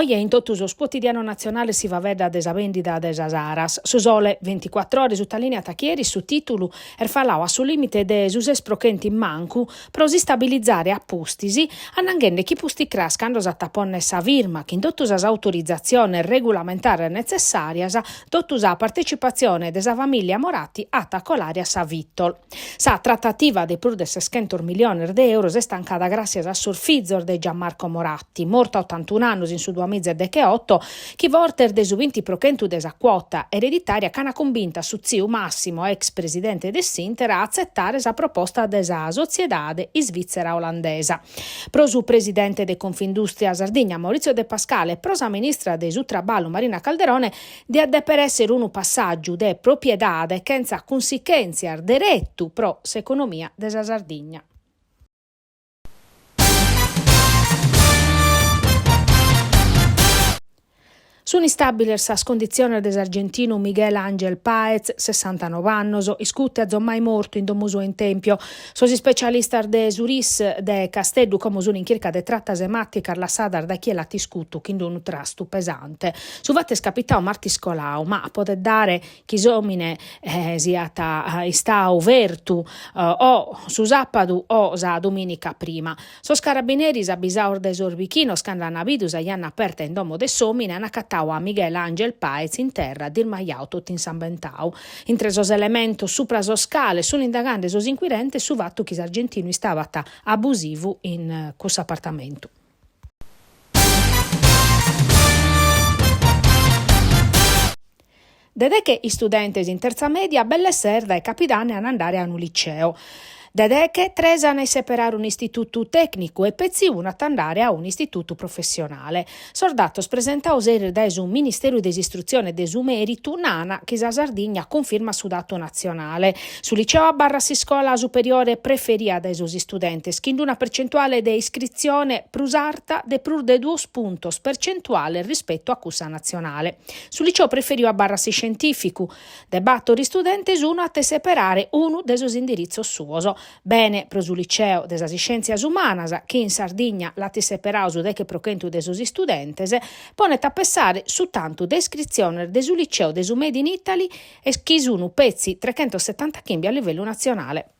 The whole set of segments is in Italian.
Oggi in tutto il quotidiano nazionale si va a vedere desa vendita desa Saras. Su Sole 24 ore su linea tacchieri su titolo falava sul limite de suses prochenti in mancu pro si stabilizzare a pustisi annanghende chi pusti crascando sa taponne sa firma che in dottusa autorizzazione regolamentare necessaria dottusa partecipazione desa famiglia Moratti a tacolare a sa Vittol. Sa trattativa de pur de 600 milioni di euro è stancata grazie a surfizor de Gianmarco Moratti, morto a 81 anni in su 2008, chi vorter de su 20 prochentu desa quota ereditaria cana convinta su ziu Massimo, ex presidente de Sinter, a accettare sa proposta desa sociedade in Svizzera olandesa. Prosu presidente de Confindustria Sardegna Maurizio De Pascale, prosa ministra de su Traballo Marina Calderone, de per essere un passaggio de propriedade che senza conseguenze diretto pro s'economia desa Sardegna. Sono instabili sa condizione dell'argentino Miguel Ángel Páez, 69 anni, iscutte a zommai morto in domuso in tempio. Sosi specialista de Suris de Castello come sono in kirca de tratta sematica la sadar da chi è la tiscutto che un trastu pesante. Su vatte scapitao Marti Scolau, ma potete dare chi somine siata istau vertu o su sappadu o sa domenica prima. Sos carabinieri sa bisaur de Sorbichino scandana vidus a ianna aperta in domo de somine anacattau a Miguel Ángel Páez in terra dir maiau tot in San Bentau. Intre sos elemento supra sos scale sono indagando sos inquirente su vatto chi argentino stava abusivo in questo appartamento. Dedè che i studenti in terza media belle serda e capitane ad andare a un liceo. Dedè che tresa ne separare un istituto tecnico e pezzi una ad andare a un istituto professionale. Sordatos presenta osere da un Ministero dell'Istruzione e del Merito nana che sa Sardegna conferma su dato nazionale. Su liceo a Barrasi scuola superiore preferia dai suoi studenti, schind una percentuale di iscrizione prusarta de pur de 2 puntos percentuale rispetto a cussa nazionale. Su liceo preferio a Barrasi scientifico, debatto di studenti uno a te separare uno dei suoi indirizzi suoso. Bene, pro su liceo desa scienzias umanas, che in Sardegna lati separausu de che prochentu de susi studentes, ponet a pensare su tanto de iscrizione de su liceo de su Made in Italy e chi sono pezzi 370 chimbi a livello nazionale.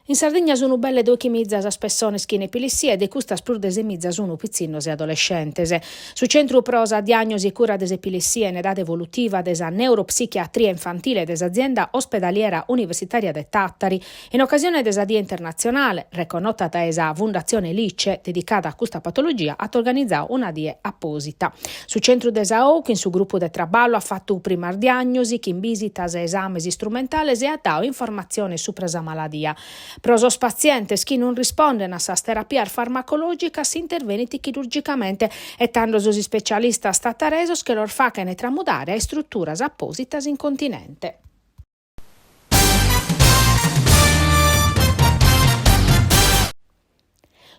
In Sardegna sono belle 2 chimizzas a spessone schine epilessia e de custas pur desemizza sono pizzinnos e adolescentes. Su centro prosa diagnosi e cura desepilessia in età evolutiva desa neuropsichiatria infantile des'azienda ospedaliera universitaria de Tattari, in occasione desa dia internazionale, riconosciuta da esa Fondazione Lice dedicata a questa patologia, ha organizzato una die apposita. Su centro desa OC, in su gruppo de traballo, ha fatto prima diagnosi, che in visita esami strumentali e ha dato informazione su presa maladia. Prosos pazientes chi non rispondono a sa terapia farmacologica si interveniti chirurgicamente e tanto sosi specialista stata resos che lor fa che ne tramudare a strutturas appositas in continente.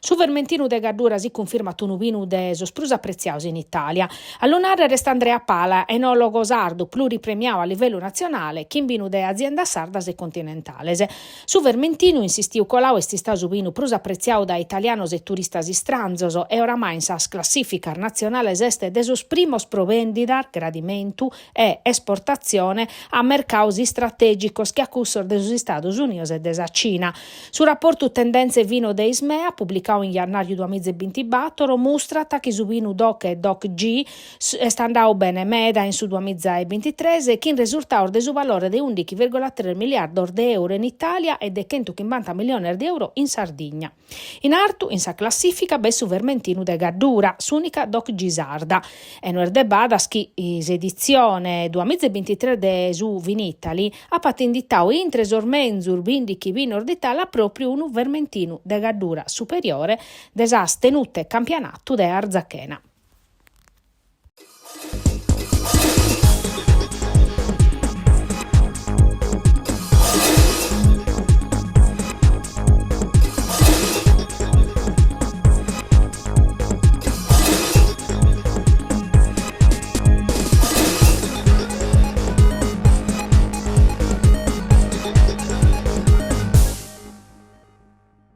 Su Vermentino de Gaddura si conferma tunubinu de sosprusa preziaus in Italia. All'onare resta Andrea Pala, enologo sardo pluripremiato a livello nazionale, chimbinu de azienda sardas e continentales. Su Vermentino insistiu colau esti sta subinu prusa preziau da italianos e turistas istranzos e oramai in sas classifica nazionale este de sos primos provendidar, gradimentu e esportazione a mercausi strategicos che accussor de sos Estados Unidos e de sa Cina. Su rapporto tendenze vino de Ismea, pubblicato in jannaio 2024, mostra che su vino DOC e DOC G sta andando bene meda in su 2023 che in risultato del suo valore di 11,3 miliardi di euro in Italia e di 150 milioni di euro in Sardegna. In arto, in sa classifica, su Vermentino de Gaddura, s'unica DOC G sarda. E non è badas che edizione 2023 de su Vinitali ha patentitato in tresor menzur vindichi vinor d'Italia proprio un Vermentino de Gaddura superiore desas tenute campionato de Arzachena.